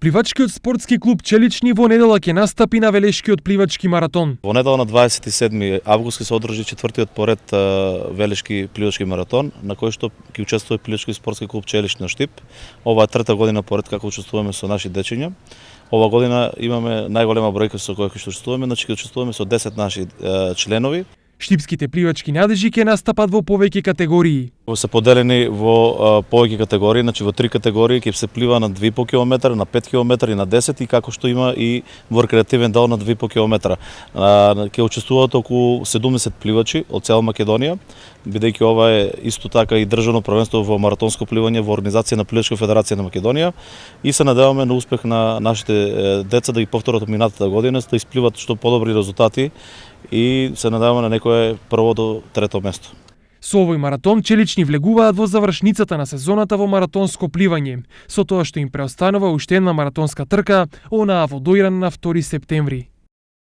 Пливачкиот спортски клуб Челични во недела ќе настапи на Велешкиот пливачки маратон. Во недела на 27 август ќе се одржи четвртиот поред Велешки пливачки маратон, на кој што ќе учествува Пливачки спортски клуб Челични Штип. Ова е трета година поред како учествуваме со наши дечиња. Ова година имаме најголема бројка со која ќе учествуваме, значи ќе учествуваме со 10 наши членови. Штипските пливачки надежи ќе настапат во повеќе категории. Се поделени во повеќе категории, значи во 3 категории ќе се плива на 2,5 км, на 5 км и на 10 и како што има и во рекреативен дел на 2,5 км. Ќе учествуваат околу 70 пливачи од цела Македонија, бидејќи ова е исто така и државно првенство во маратонско пливање во организација на Пливачка федерација на Македонија и се надеваме на успех на нашите деца да ги повторат од минатата година, да испливат што подобри резултати и се надеваме на некое прво до трето место. Со овој маратон Челични влегуваат во завршницата на сезоната во маратонско пливање, со тоа што им преостанува уште една маратонска трка, онаа во Дојран на 2 септември.